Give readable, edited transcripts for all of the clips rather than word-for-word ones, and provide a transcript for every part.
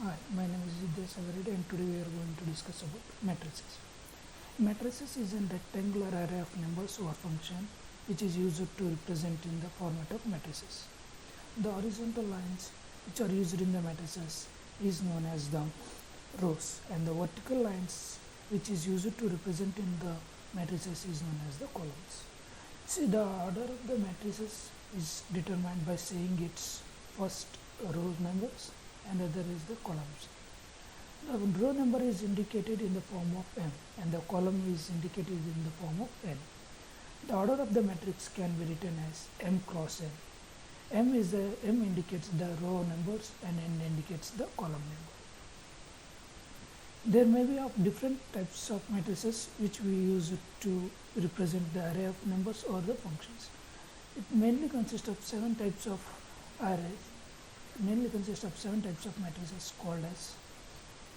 Hi, my name is Vidya Sagaride and today we are going to discuss about matrices. Matrices is a rectangular array of numbers or function which is used to represent in the format of matrices. The horizontal lines which are used in the matrices is known as the rows and the vertical lines which is used to represent in the matrices is known as the columns. See, the order of the matrices is determined by saying its first row numbers and other is the columns. The row number is indicated in the form of m and the column is indicated in the form of n. The order of the matrix can be written as m cross n. M indicates the row numbers and n indicates the column number. There may be of different types of matrices which we use to represent the array of numbers or the functions. It mainly consists of seven types of matrices called as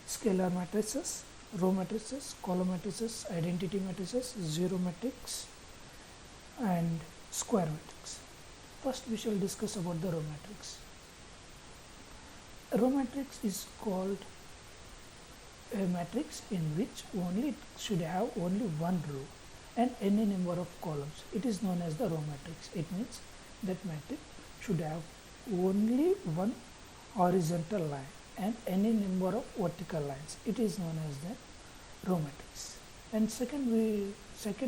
scalar matrices, row matrices, column matrices, identity matrices, zero matrix and square matrix. First we shall discuss about the row matrix. A row matrix is called a matrix in which it should have only one row and any number of columns. It is known as the row matrix. It means that matrix should have only one horizontal line and any number of vertical lines. It is known as the row matrix. And second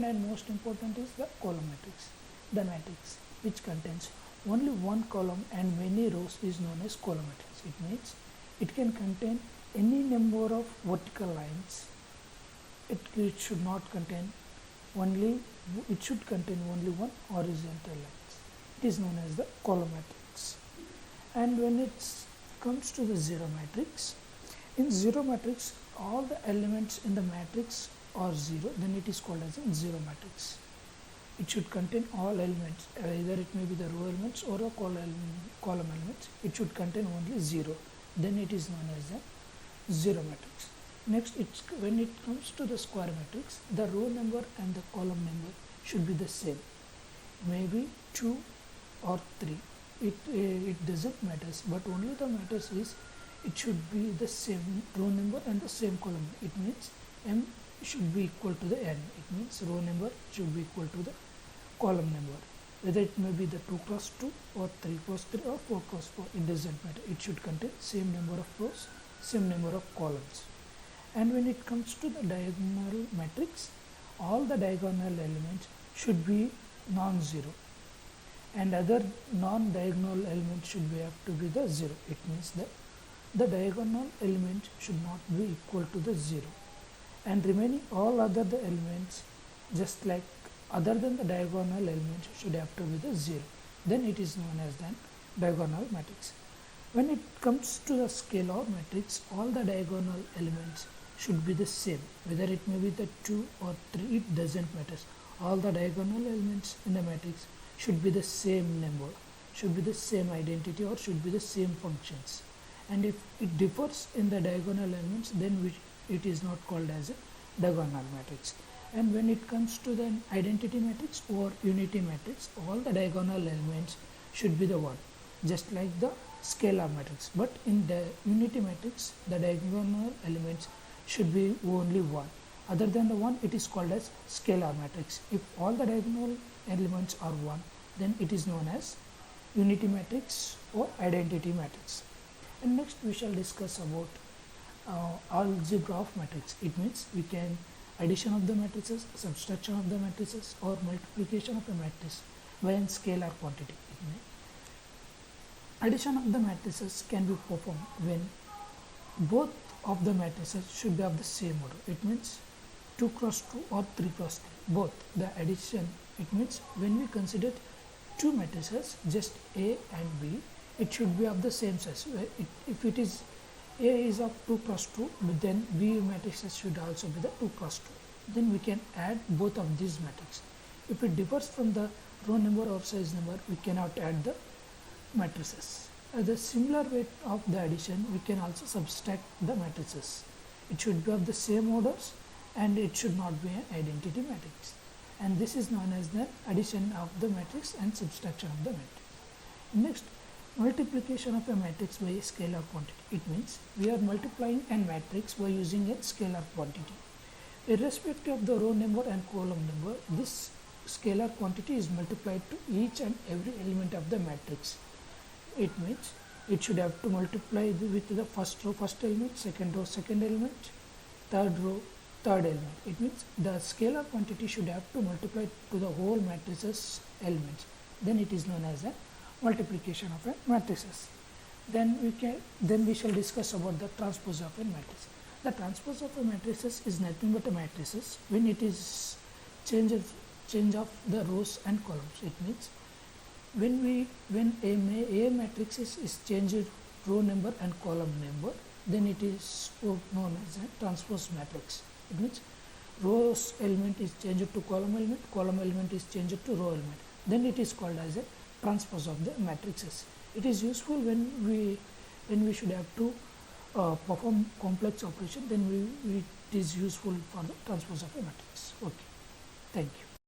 and most important is the column matrix. The matrix which contains only one column and many rows is known as column matrix. It means it can contain any number of vertical lines. It should contain only one horizontal lines. It is known as the column matrix. And when it comes to the zero matrix, in zero matrix all the elements in the matrix are zero, then it is called as a zero matrix. It should contain all elements, either it may be the row elements or the column elements. It should contain only zero, then it is known as a zero matrix. Next, when it comes to the square matrix, the row number and the column number should be the same, maybe 2 or 3. It doesn't matter, but only the matters is it should be the same row number and the same column. It means m should be equal to the n. It means row number should be equal to the column number. Whether it may be the 2 cross 2 or 3 cross 3 or 4 cross 4, it doesn't matter. It should contain same number of rows, same number of columns. And when it comes to the diagonal matrix, all the diagonal elements should be non-zero and other non-diagonal elements should have to be the zero. It means that the diagonal element should not be equal to the zero and remaining all other the elements just like other than the diagonal elements should have to be the zero. Then it is known as the diagonal matrix. When it comes to the scalar matrix, all the diagonal elements should be the same, whether it may be the 2 or 3, it doesn't matter. All the diagonal elements in the matrix should be the same number, should be the same identity or should be the same functions. And if it differs in the diagonal elements, then it is not called as a diagonal matrix. And when it comes to the identity matrix or unity matrix, all the diagonal elements should be the one, just like the scalar matrix. But in the unity matrix, the diagonal elements should be only one. Other than the one, it is called as scalar matrix. If all the diagonal elements are one, then it is known as unity matrix or identity matrix. And next we shall discuss about algebra of matrix. It means we can addition of the matrices, subtraction of the matrices or multiplication of a matrix by a scalar quantity. Addition of the matrices can be performed when both of the matrices should be of the same order. It means 2 cross 2 or 3 cross 3, both. The addition, it means when we consider two matrices, just A and B, it should be of the same size. If it is A is of 2 cross 2, then B matrices should also be the 2 cross 2. Then we can add both of these matrices. If it differs from the row number or size number, we cannot add the matrices. The similar way of the addition, we can also subtract the matrices. It should be of the same orders and it should not be an identity matrix. And this is known as the addition of the matrix and subtraction of the matrix. Next, Multiplication of a matrix by a scalar quantity. It means we are multiplying a matrix by using a scalar quantity. Irrespective of the row number and column number, this scalar quantity is multiplied to each and every element of the matrix. It means it should have to multiply with the first row first element, second row second element, third row third element. It means the scalar quantity should have to multiply to the whole matrices elements. Then it is known as a multiplication of a matrices. Then we shall discuss about the transpose of a matrix. The transpose of a matrices is nothing but a matrices when it is change of the rows and columns. It means when a matrix is changed row number and column number, then it is known as a transpose matrix. It means rows element is changed to column element is changed to row element. Then it is called as a transpose of the matrices. It is useful when we should have to perform complex operation. Then it is useful for the transpose of a matrix. Okay, thank you.